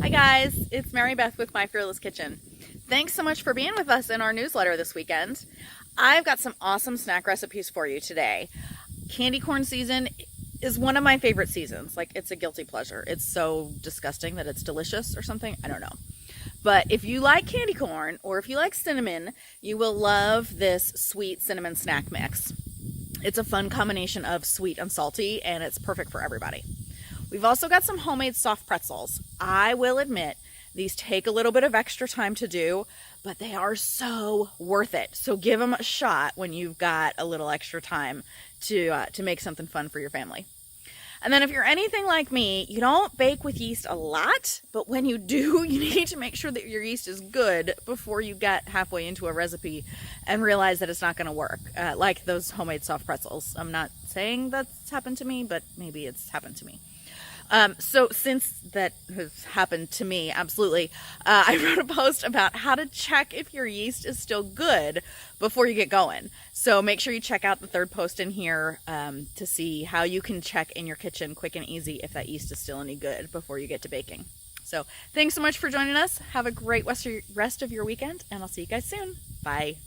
Hi guys, it's Mary Beth with My Fearless Kitchen. Thanks so much for being with us in our newsletter this weekend. I've got some awesome snack recipes for you today. Candy corn season is one of my favorite seasons. Like, it's a guilty pleasure. It's so disgusting that it's delicious or something. I don't know. But if you like candy corn or if you like cinnamon, you will love this sweet cinnamon snack mix. It's a fun combination of sweet and salty, and it's perfect for everybody. We've also got some homemade soft pretzels. I will admit, these take a little bit of extra time to do, but they are so worth it. So give them a shot when you've got a little extra time to make something fun for your family. And then if you're anything like me, you don't bake with yeast a lot, but when you do, you need to make sure that your yeast is good before you get halfway into a recipe and realize that it's not going to work, like those homemade soft pretzels. I'm not saying that's happened to me, but maybe it's happened to me. So since that has happened to me, absolutely, I wrote a post about how to check if your yeast is still good before you get going. So make sure you check out the third post in here to see how you can check in your kitchen quick and easy if that yeast is still any good before you get to baking. So thanks so much for joining us. Have a great rest of your weekend, and I'll see you guys soon. Bye.